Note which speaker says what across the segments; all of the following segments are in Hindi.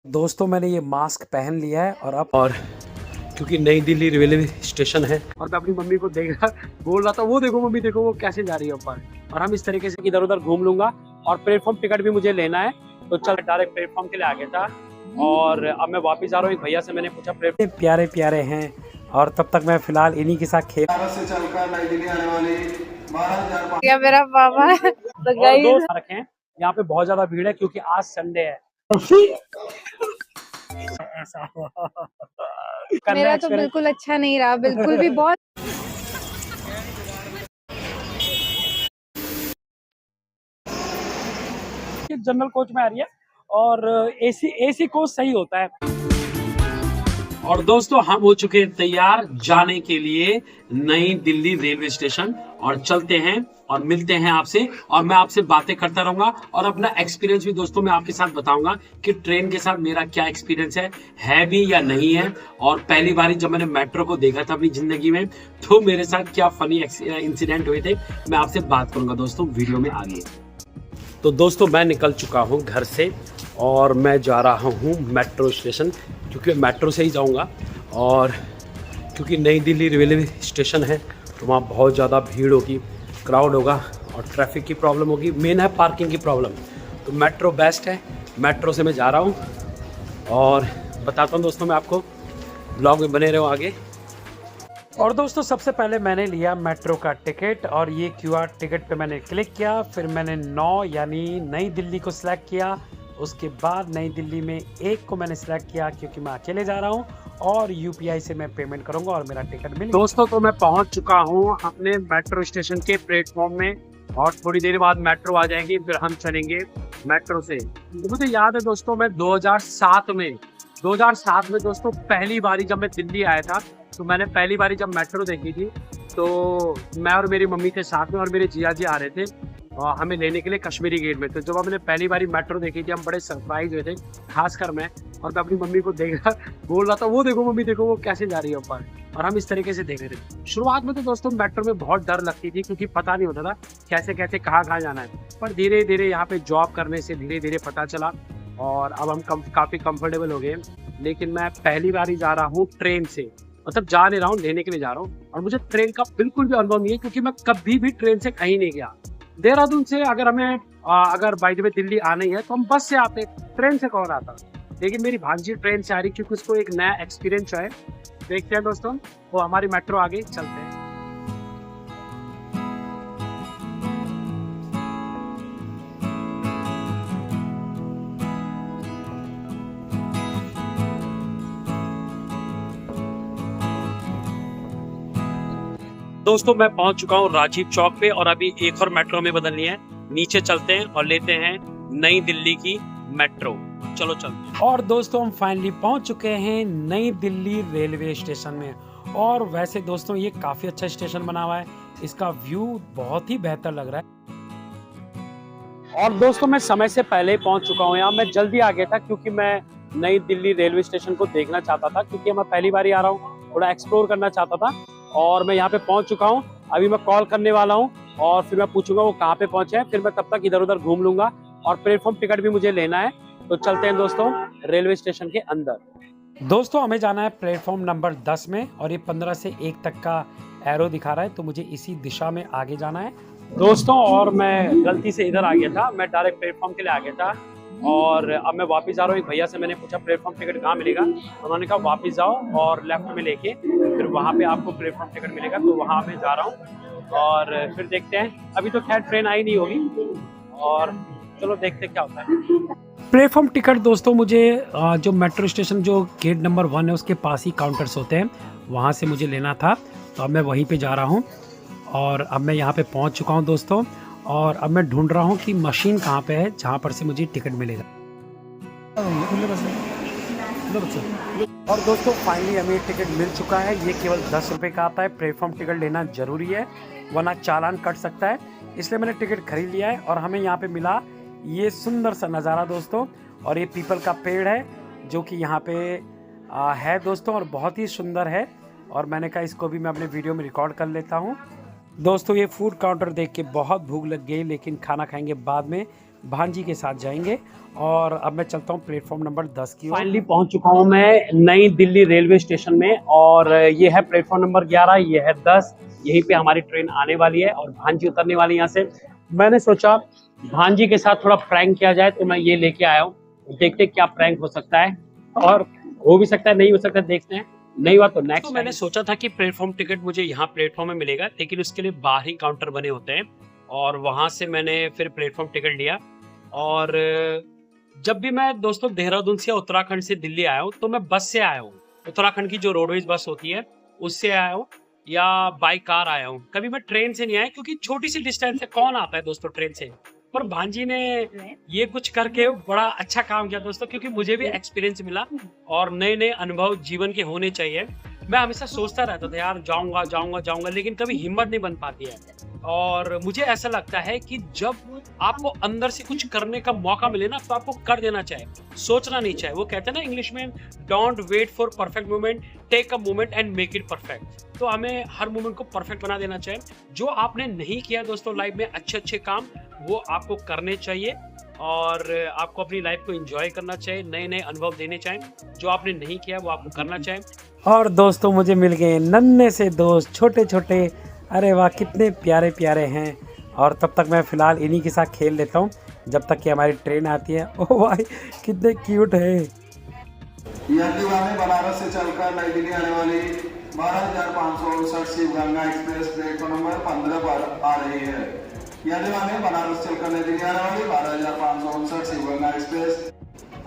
Speaker 1: दोस्तों मैंने ये मास्क पहन लिया है और क्योंकि नई दिल्ली रेलवे स्टेशन है और मैं अपनी मम्मी को देख रहा बोल रहा था, वो देखो मम्मी देखो वो कैसे जा रही है ऊपर, और हम इस तरीके से इधर उधर घूम लूंगा। और प्लेटफॉर्म टिकट भी मुझे लेना है, तो चल डायरेक्ट प्लेटफॉर्म के लिए आ गया था और अब मैं वापस जा रहा हूँ। एक भैया से मैंने पूछा प्लेटफॉर्म प्यारे प्यारे हैं, और तब तक मैं फिलहाल इन्हीं के साथ खेल
Speaker 2: से चलकर नई दिल्ली आने वाली 12,000
Speaker 3: क्या मेरा पापा तो
Speaker 1: दोस्त रखे हैं। यहाँ पे बहुत ज्यादा भीड़ है क्योंकि आज संडे है। ऐसा
Speaker 3: मेरा तो बिल्कुल अच्छा नहीं रहा, बिल्कुल भी। बहुत
Speaker 1: जनरल कोच में आ रही है और एसी कोच सही होता है। और दोस्तों हम हो चुके हैं तैयार जाने के लिए नई दिल्ली रेलवे स्टेशन, और चलते हैं और मिलते हैं आपसे, और मैं आपसे बातें करता रहूंगा और अपना एक्सपीरियंस भी दोस्तों मैं आपके साथ बताऊंगा कि ट्रेन के साथ मेरा क्या एक्सपीरियंस है भी या नहीं है, और पहली बार जब मैंने मेट्रो को देखा था अपनी जिंदगी में तो मेरे साथ क्या फनी इंसिडेंट हुए थे, मैं आपसे बात करूंगा दोस्तों वीडियो में आगे। तो दोस्तों मैं निकल चुका हूँ घर से और मैं जा रहा हूँ मेट्रो स्टेशन, क्योंकि मेट्रो से ही जाऊँगा, और क्योंकि नई दिल्ली रेलवे स्टेशन है तो वहाँ बहुत ज़्यादा भीड़ होगी, क्राउड होगा और ट्रैफिक की प्रॉब्लम होगी, मेन है पार्किंग की प्रॉब्लम। तो मेट्रो बेस्ट है, मेट्रो से मैं जा रहा हूँ और बताता हूँ दोस्तों मैं आपको, ब्लॉग में बने रहो आगे। और दोस्तों सबसे पहले मैंने लिया मेट्रो का टिकट, और ये क्यूआर टिकट पे मैंने क्लिक किया, फिर मैंने 9 यानी नई दिल्ली को सिलेक्ट किया। उसके बाद नई दिल्ली में 1 को मैंने सिलेक्ट किया क्योंकि मैं अकेले जा रहा हूँ, और यूपीआई से मैं पेमेंट करूंगा और मेरा टिकट मिल। दोस्तों तो मैं पहुंच चुका हूँ अपने मेट्रो स्टेशन के प्लेटफॉर्म में, और थोड़ी देर बाद मेट्रो आ जाएगी, फिर हम चलेंगे मेट्रो से। तो मुझे याद है दोस्तों मैं 2007 में दोस्तों पहली बारी जब मैं दिल्ली आया था, तो मैंने पहली बारी जब मेट्रो देखी थी तो मैं और मेरी मम्मी के साथ में, और मेरे जिया जी आ रहे थे हमें लेने के लिए कश्मीरी गेट में। तो जब हमने पहली बारी मेट्रो देखी थी हम बड़े सरप्राइज हुए थे, खासकर मैं, और मैं अपनी मम्मी को देख रहा बोल रहा था, वो देखो मम्मी देखो वो कैसे जा रही है ऊपर, और हम इस तरीके से देख रहे थे। शुरुआत में तो दोस्तों मेट्रो में बहुत डर लगती थी क्योंकि पता नहीं होता था कैसे कैसे कहाँ जाना है, पर धीरे धीरे यहाँ पे जॉब करने से धीरे धीरे पता चला और अब हम काफ़ी कंफर्टेबल हो गए। लेकिन मैं पहली बार ही जा रहा हूँ ट्रेन से, मतलब जा नहीं रहा हूँ, लेने के लिए जा रहा हूँ, और मुझे ट्रेन का बिल्कुल भी अनुभव नहीं है क्योंकि मैं कभी भी ट्रेन से कहीं नहीं गया। देहरादून से अगर हमें अगर बाय द वे दिल्ली आना ही है तो हम बस से आते, ट्रेन से कौन आता। लेकिन मेरी भांजी ट्रेन से आ रही क्योंकि उसको एक नया एक्सपीरियंस है। देखते हैं दोस्तों, वो हमारी मेट्रो आगे चलते हैं। दोस्तों मैं पहुंच चुका हूं राजीव चौक पे, और अभी एक और मेट्रो में बदलनी है। नीचे चलते हैं और लेते हैं नई दिल्ली की मेट्रो, चलो चलते हैं। और दोस्तों हम फाइनली पहुंच चुके हैं नई दिल्ली रेलवे स्टेशन में, और वैसे दोस्तों ये काफी अच्छा स्टेशन बना हुआ है, इसका व्यू बहुत ही बेहतर लग रहा है। और दोस्तों मैं समय से पहले पहुंच चुका हूं यहाँ, मैं जल्दी आ गया था क्योंकि मैं नई दिल्ली रेलवे स्टेशन को देखना चाहता था, क्योंकि मैं पहली बार ही आ रहा हूँ, थोड़ा एक्सप्लोर करना चाहता था। और मैं यहाँ पे पहुंच चुका हूँ, अभी मैं कॉल करने वाला हूँ और फिर मैं पूछूंगा वो कहाँ पे पहुंचे हैं, फिर मैं तब तक इधर उधर घूम लूंगा, और प्लेटफॉर्म टिकट भी मुझे लेना है। तो चलते हैं दोस्तों रेलवे स्टेशन के अंदर। दोस्तों हमें जाना है प्लेटफॉर्म नंबर 10 में, और ये 15 से 1 तक का एरो दिखा रहा है, तो मुझे इसी दिशा में आगे जाना है दोस्तों। और मैं गलती से इधर आ गया था, मैं डायरेक्ट प्लेटफॉर्म के लिए आ गया था, और अब मैं वापस जा रहा हूँ। एक भैया से मैंने पूछा प्लेटफॉर्म टिकट कहाँ मिलेगा, उन्होंने कहा वापस जाओ और लेफ्ट में लेके फिर वहाँ पे आपको प्लेटफॉर्म टिकट मिलेगा, तो वहाँ पे जा रहा हूँ और फिर देखते हैं। अभी तो खैर ट्रेन आई नहीं होगी, और चलो देखते क्या होता है। प्लेटफॉर्म टिकट दोस्तों मुझे जो मेट्रो स्टेशन जो गेट नंबर 1 है उसके पास ही काउंटर्स होते हैं, वहाँ से मुझे लेना था, तो अब मैं वहीं पे जा रहा हूँ। और अब मैं यहाँ पे पहुँच चुका हूँ दोस्तों, और अब मैं ढूंढ रहा हूँ कि मशीन कहाँ पे है जहाँ पर से मुझे टिकट मिलेगा। और दोस्तों फाइनली हमें टिकट मिल चुका है, ये केवल 10 रुपये का आता है। प्लेटफॉर्म टिकट लेना जरूरी है वरना चालान कट सकता है, इसलिए मैंने टिकट खरीद लिया है। और हमें यहाँ पे मिला ये सुंदर सा नज़ारा दोस्तों, और ये पीपल का पेड़ है जो कि यहाँ पे है दोस्तों, और बहुत ही सुंदर है। और मैंने कहा इसको भी मैं अपने वीडियो में रिकॉर्ड कर लेता हूँ। दोस्तों ये फूड काउंटर देख के बहुत भूख लग गई, लेकिन खाना खाएंगे बाद में, भांजी के साथ जाएंगे। और अब मैं चलता हूँ प्लेटफॉर्म नंबर 10 की। फाइनली पहुंच चुका हूँ मैं नई दिल्ली रेलवे स्टेशन में, और ये है प्लेटफॉर्म नंबर 11, ये है 10। यहीं पे हमारी ट्रेन आने वाली है और भांजी उतरने वाली है यहाँ से। मैंने सोचा भांजी के साथ थोड़ा प्रैंक किया जाए, तो मैं ये लेके आया हूँ। देखते क्या प्रैंक हो सकता है, और हो भी सकता है, नहीं हो सकता है, देखते हैं। नहीं हुआ तो नेक्स्ट। तो मैंने सोचा था कि प्लेटफॉर्म टिकट मुझे यहाँ प्लेटफॉर्म में मिलेगा, लेकिन उसके लिए बाहर ही काउंटर बने होते हैं, और वहां से मैंने फिर प्लेटफॉर्म टिकट लिया। और जब भी मैं दोस्तों देहरादून से या उत्तराखंड से दिल्ली आया हूँ, तो मैं बस से आया हूँ। उत्तराखंड की जो रोडवेज बस होती है उससे आया हूँ, या बाई कार आया हूँ। कभी मैं ट्रेन से नहीं आया, क्योंकि छोटी सी डिस्टेंस है, कौन आता है दोस्तों ट्रेन से। पर भांजी ने ये कुछ करके बड़ा अच्छा काम किया दोस्तों, क्योंकि मुझे भी एक्सपीरियंस मिला, और नए नए अनुभव जीवन के होने चाहिए। मैं हमेशा सोचता रहता था यार जाऊंगा जाऊंगा जाऊंगा, लेकिन कभी हिम्मत नहीं बन पाती है। और मुझे ऐसा लगता है कि जब आपको अंदर से कुछ करने का मौका मिले ना, तो आपको कर देना चाहिए, सोचना नहीं चाहिए। वो कहते हैं ना इंग्लिश में, don't wait for perfect moment, take a moment and make it perfect. तो हमें हर मोमेंट को परफेक्ट बना देना चाहिए। जो आपने नहीं किया दोस्तों लाइफ में, अच्छे अच्छे काम, वो आपको करने चाहिए, और आपको अपनी लाइफ को एंजॉय करना चाहिए, नए नए अनुभव देने चाहिए। जो आपने नहीं किया वो आपको करना चाहिए। और दोस्तों मुझे मिल गए नन्हे से दोस्त, छोटे छोटे, अरे वाह कितने प्यारे प्यारे हैं। और तब तक मैं फ़िलहाल इन्हीं के साथ खेल लेता हूँ, जब तक कि हमारी ट्रेन आती है। ओह भाई कितने क्यूट है।
Speaker 2: यात्रीवाहन में बनारस से चलकर नई दिल्ली आने वाली 12,559 Shiv Ganga express platform number 15 पर आ रही है। यात्रीवाहन में बनारस चलकर नई दिल्ली आने वाली 12,559 शिव गंगा एक्सप्रेस।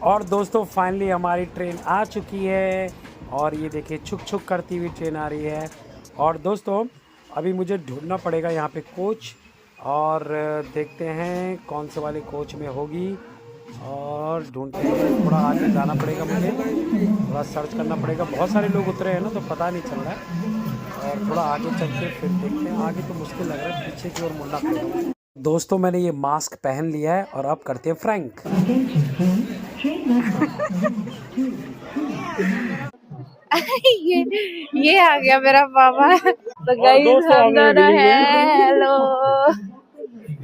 Speaker 1: और दोस्तों फाइनली हमारी ट्रेन आ चुकी है, और ये देखिए छुक छुक करती हुई ट्रेन आ रही है। और दोस्तों अभी मुझे ढूंढना पड़ेगा यहाँ पे कोच, और देखते हैं कौन से वाले कोच में होगी, और ढूंढते हैं। थोड़ा आगे जाना पड़ेगा मुझे, थोड़ा सर्च करना पड़ेगा। बहुत सारे लोग उतरे हैं ना, तो पता नहीं चल रहा है। और थोड़ा आगे चल के फिर देखते हैं। आगे तो मुश्किल लग रहा है, पीछे की ओर मुड़ना पड़ेगा। दोस्तों मैंने ये मास्क पहन लिया है, और अब करते हैं फ्रैंक।
Speaker 3: ये आ गया मेरा मामा। तो गाइस हम दोनों हैं। हेलो।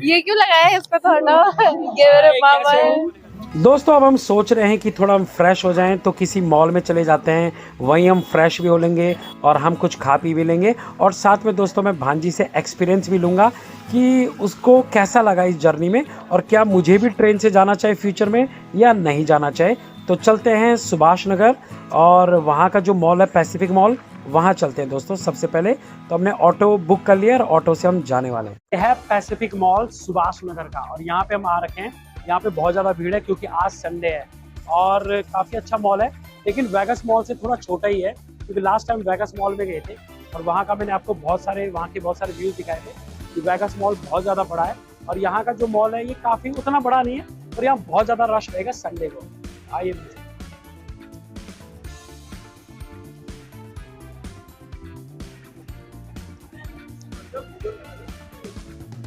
Speaker 3: ये क्यों लगाया है इसका थोड़ा? ये मेरे मामा है।
Speaker 1: दोस्तों अब हम सोच रहे हैं कि थोड़ा हम फ्रेश हो जाएं, तो किसी मॉल में चले जाते हैं, वहीं हम फ्रेश भी हो लेंगे, और हम कुछ खा पी भी लेंगे। और साथ में दोस्तों मैं भांजी से एक्सपीरियंस भी लूँगा कि उसको कैसा लगा इस जर्नी में, और क्या मुझे भी ट्रेन से जाना चाहिए फ्यूचर में या नहीं जाना चाहिए। तो चलते हैं सुभाष नगर, और वहाँ का जो मॉल है पैसिफिक मॉल, वहाँ चलते हैं दोस्तों। सबसे पहले तो हमने ऑटो बुक कर लिया, और ऑटो से हम जाने वाले हैं। यह है पैसिफिक मॉल सुभाष नगर का, और यहाँ पे हम आ रखे हैं। यहाँ पे बहुत ज़्यादा भीड़ है, क्योंकि आज संडे है, और काफ़ी अच्छा मॉल है। लेकिन वेगस मॉल से थोड़ा छोटा ही है, क्योंकि लास्ट टाइम वेगस मॉल में गए थे, और वहाँ का मैंने आपको वहाँ के बहुत सारे व्यूज़ दिखाए थे कि वेगस मॉल बहुत ज़्यादा बड़ा है। और यहाँ का जो मॉल है ये काफ़ी उतना बड़ा नहीं है, और यहाँ बहुत ज़्यादा रश रहेगा संडे को। आइए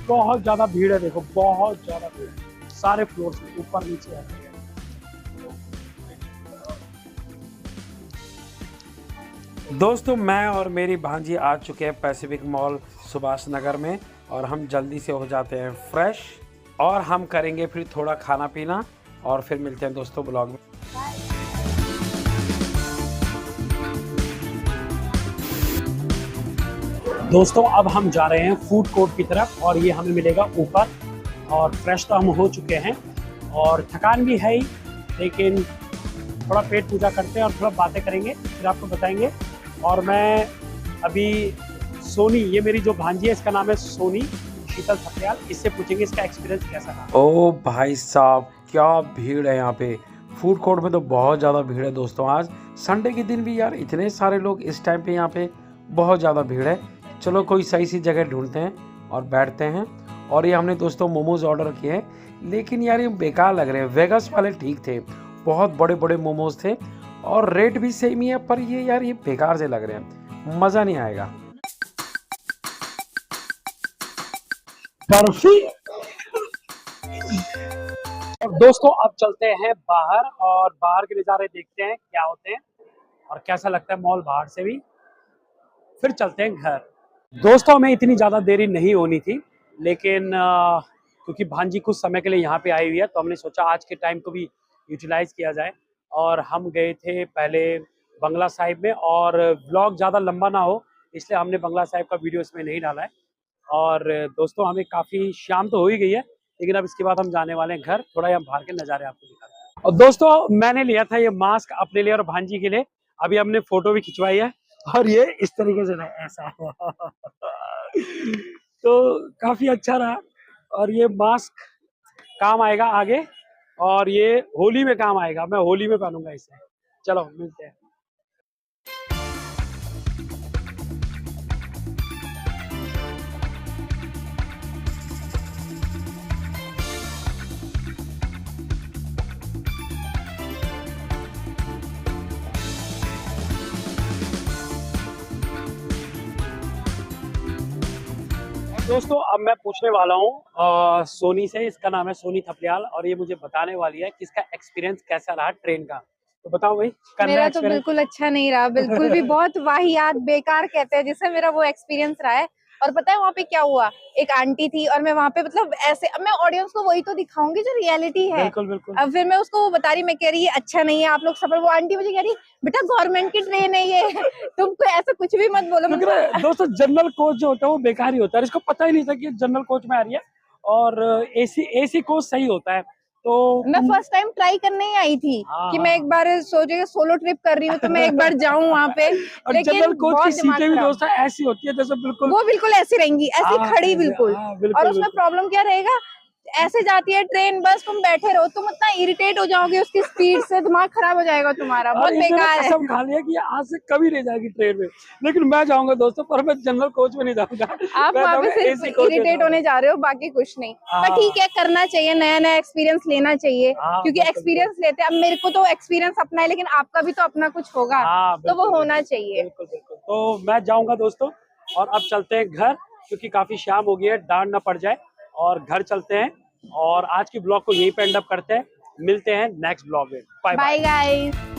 Speaker 1: बहुत ज़्यादा भीड़ है, देखो बहुत ज़्यादा भीड़ है, सारे फ्लोर से ऊपर नीचे है। दोस्तों मैं और मेरी भांजी आ चुके हैं पैसिफिक मॉल सुभाष नगर में, और हम जल्दी से हो जाते हैं फ्रेश, और हम करेंगे फिर थोड़ा खाना पीना, और फिर मिलते हैं दोस्तों ब्लॉग में। दोस्तों अब हम जा रहे हैं फूड कोर्ट की तरफ, और ये हमें मिलेगा ऊपर। और फ्रेश तो हम हो चुके हैं, और थकान भी है ही, लेकिन थोड़ा पेट पूजा करते हैं और थोड़ा बातें करेंगे, फिर आपको बताएंगे। और मैं अभी सोनी, ये मेरी जो भांजी है इसका नाम है सोनी शीतल थपलियाल, इससे पूछेंगे इसका एक्सपीरियंस कैसा रहा। ओ भाई साहब क्या भीड़ है यहाँ पे, फूड कोर्ट में तो बहुत ज़्यादा भीड़ है दोस्तों। आज संडे के दिन भी यार इतने सारे लोग इस टाइम पे यहाँ पे, बहुत ज़्यादा भीड़ है। चलो कोई सही सी जगह ढूंढते हैं और बैठते हैं। और ये हमने दोस्तों मोमोज ऑर्डर किए हैं, लेकिन यार ये बेकार लग रहे हैं। वेगस वाले ठीक थे, बहुत बड़े बड़े मोमोज थे, और रेट भी सेम ही है, पर ये यार ये बेकार से लग रहे हैं, मज़ा नहीं आएगा। बर्फी। दोस्तों अब चलते हैं बाहर, और बाहर के नज़ारे देखते हैं क्या होते हैं, और कैसा लगता है मॉल बाहर से भी, फिर चलते हैं घर। दोस्तों हमें इतनी ज़्यादा देरी नहीं होनी थी, लेकिन क्योंकि भांजी कुछ समय के लिए यहाँ पे आई हुई है, तो हमने सोचा आज के टाइम को भी यूटिलाइज किया जाए। और हम गए थे पहले बंगला साहिब में, और व्लॉग ज़्यादा लंबा ना हो इसलिए हमने बंगला साहिब का वीडियो इसमें नहीं डाला है। और दोस्तों हमें काफ़ी शाम तो हो ही गई है, लेकिन अब इसके बाद हम जाने वाले हैं घर। थोड़ा हम बाहर के नज़ारे आपको दिखाते हैं। और दोस्तों मैंने लिया था ये मास्क अपने लिए और भांजी के लिए, अभी हमने फोटो भी खिंचवाई है, और ये इस तरीके से ऐसा तो काफ़ी अच्छा रहा। और ये मास्क काम आएगा आगे, और ये होली में काम आएगा, मैं होली में पहनूंगा इसे। चलो मिलते हैं। दोस्तों अब मैं पूछने वाला हूँ सोनी से, इसका नाम है सोनी थपलियाल, और ये मुझे बताने वाली है कि इसका एक्सपीरियंस कैसा रहा ट्रेन का। तो बताओ भाई।
Speaker 3: मेरा तो बिल्कुल अच्छा नहीं रहा, बिल्कुल भी बहुत वाहियात बेकार कहते हैं जिसे मेरा वो एक्सपीरियंस रहा है। और पता है वहाँ पे क्या हुआ, एक आंटी थी और मैं वहाँ पे मतलब ऐसे, अब मैं ऑडियंस को वही तो दिखाऊंगी जो रियलिटी है।
Speaker 1: बिल्कुल बिल्कुल।
Speaker 3: अब फिर मैं उसको वो बता रही, मैं कह रही है अच्छा नहीं है आप लोग सफर, वो आंटी मुझे कह रही बेटा गवर्नमेंट की ट्रेन है ये तुमको ऐसा कुछ भी मत बोलो।
Speaker 1: दोस्तों जनरल कोच जो होता है वो बेकार ही होता है, इसको पता ही नहीं था कि जनरल कोच में आ रही है, और एसी कोच सही होता है। तो
Speaker 3: मैं फर्स्ट टाइम ट्राई करने ही आई थी कि मैं एक बार सोचे सोलो ट्रिप कर रही हूँ तो मैं एक बार जाऊं वहाँ पे।
Speaker 1: और जनरल कोच की सीटें भी दोस्तों ऐसी होती है जैसे बिल्कुल
Speaker 3: वो बिल्कुल ऐसी रहेंगी, ऐसी खड़ी बिल्कुल। और उसमें प्रॉब्लम क्या रहेगा, ऐसे जाती है ट्रेन, बस तुम बैठे रहो, तुम इतना इरिटेट हो जाओगे उसकी स्पीड से, दिमाग खराब हो जाएगा तुम्हारा, बहुत बेकार है।
Speaker 1: कसम खा लिया कि आज से कभी नहीं जाएगी ट्रेन में, लेकिन मैं जाऊंगा दोस्तों, पर मैं जनरल कोच में नहीं जाऊंगा।
Speaker 3: आप वहाँ पे सिर्फ इरिटेट होने जा रहे हो, बाकी कुछ नहीं। पर ठीक है, करना चाहिए, नया नया एक्सपीरियंस लेना चाहिए, क्योंकि एक्सपीरियंस लेते हैं। अब मेरे को तो एक्सपीरियंस अपना है, लेकिन आपका भी तो अपना कुछ होगा, तो वो होना चाहिए।
Speaker 1: बिल्कुल बिल्कुल। तो मैं जाऊंगा दोस्तों, और अब चलते हैं घर, क्योंकि काफी शाम हो गई है, डांट ना पड़ जाए, और घर चलते हैं। और आज की ब्लॉग को यहीं पे एंड अप करते हैं, मिलते हैं नेक्स्ट ब्लॉग में। Bye
Speaker 3: bye guys.